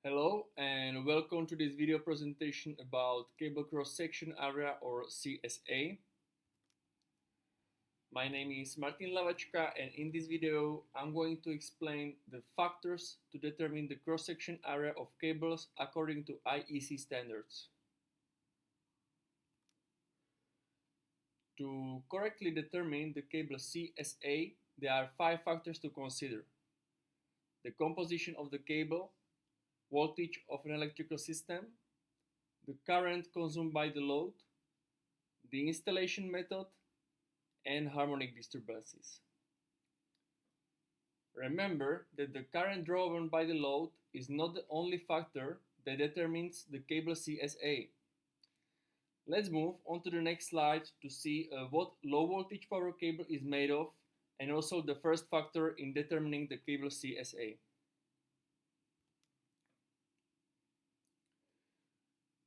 Hello and welcome to this video presentation about cable cross-section area or CSA. My name is Martin Lavachka and in this video I'm going to explain the factors to determine the cross-section area of cables according to IEC standards. To correctly determine the cable CSA, there are 5 factors to consider: the composition of the cable, voltage of an electrical system, the current consumed by the load, the installation method, and harmonic disturbances. Remember that the current drawn by the load is not the only factor that determines the cable CSA. Let's move on to the next slide to see what low voltage power cable is made of and also the first factor in determining the cable CSA.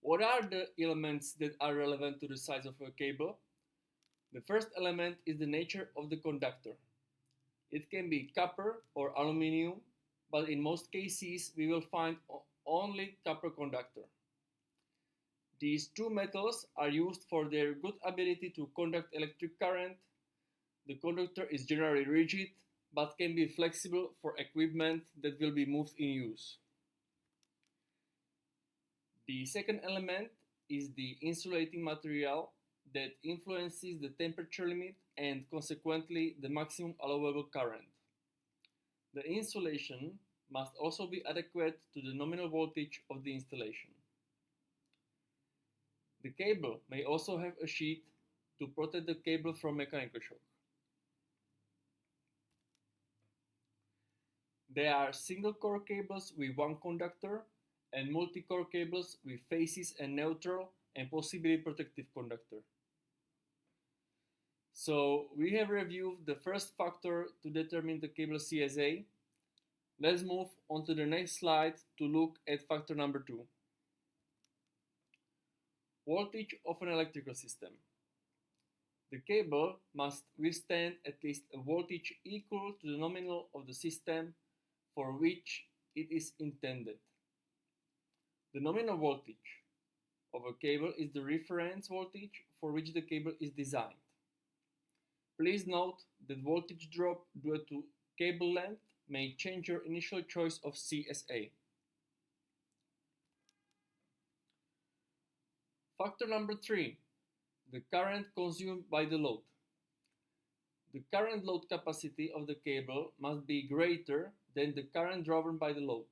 What are the elements that are relevant to the size of a cable? The first element is the nature of the conductor. It can be copper or aluminum, but in most cases we will find only copper conductor. These two metals are used for their good ability to conduct electric current. The conductor is generally rigid, but can be flexible for equipment that will be moved in use. The second element is the insulating material that influences the temperature limit and consequently the maximum allowable current. The insulation must also be adequate to the nominal voltage of the installation. The cable may also have a sheath to protect the cable from mechanical shock. There are single core cables with one conductor and multi-core cables with phases and neutral and possibly protective conductor. So we have reviewed the first factor to determine the cable CSA. Let's move on to the next slide to look at factor number 2. Voltage of an electrical system. The cable must withstand at least a voltage equal to the nominal of the system for which it is intended. The nominal voltage of a cable is the reference voltage for which the cable is designed. Please note that voltage drop due to cable length may change your initial choice of CSA. Factor number 3, the current consumed by the load. The current load capacity of the cable must be greater than the current drawn by the load.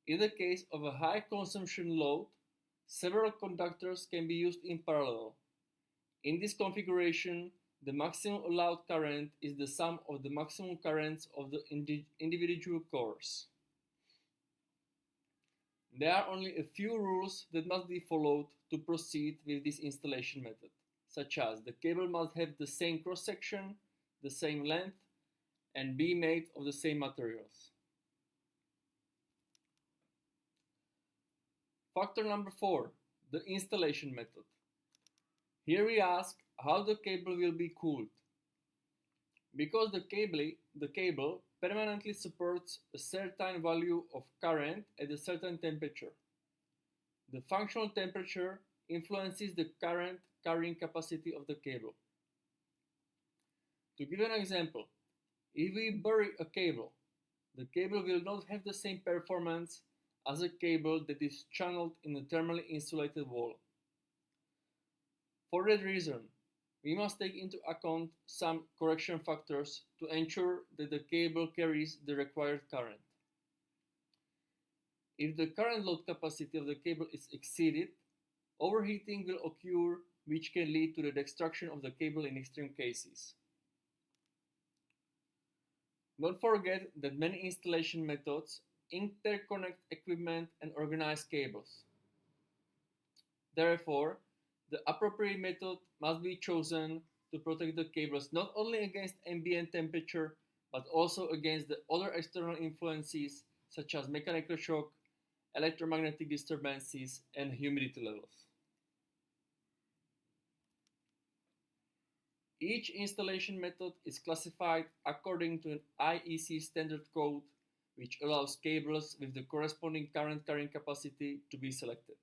In the case of a high consumption load, several conductors can be used in parallel. In this configuration, the maximum allowed current is the sum of the maximum currents of the individual cores. There are only a few rules that must be followed to proceed with this installation method, such as the cable must have the same cross-section, the same length, and be made of the same materials. Factor number 4, the installation method. Here we ask how the cable will be cooled. Because the cable permanently supports a certain value of current at a certain temperature. The functional temperature influences the current carrying capacity of the cable. To give an example, if we bury a cable, the cable will not have the same performance as a cable that is channeled in a thermally insulated wall. For that reason, we must take into account some correction factors to ensure that the cable carries the required current. If the current load capacity of the cable is exceeded, overheating will occur, which can lead to the destruction of the cable in extreme cases. Don't forget that many installation methods interconnect equipment and organize cables. Therefore, the appropriate method must be chosen to protect the cables not only against ambient temperature but also against the other external influences such as mechanical shock, electromagnetic disturbances, and humidity levels. Each installation method is classified according to an IEC standard code which allows cables with the corresponding current carrying capacity to be selected.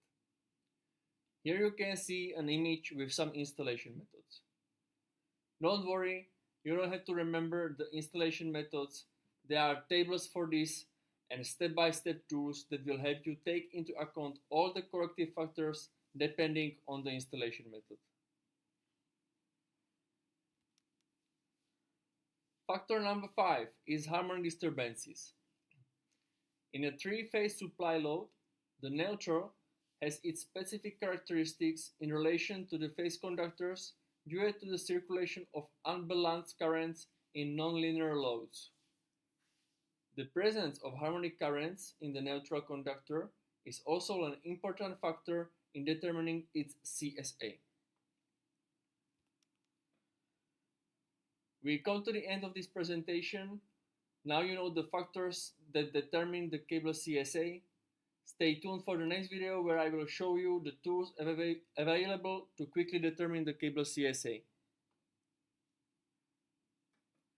Here you can see an image with some installation methods. Don't worry, you don't have to remember the installation methods. There are tables for this and step-by-step tools that will help you take into account all the corrective factors depending on the installation method. Factor number 5 is harmonic disturbances. In a three-phase supply load, the neutral has its specific characteristics in relation to the phase conductors due to the circulation of unbalanced currents in nonlinear loads. The presence of harmonic currents in the neutral conductor is also an important factor in determining its CSA. We come to the end of this presentation. Now you know the factors that determine the cable CSA. Stay tuned for the next video where I will show you the tools available to quickly determine the cable CSA.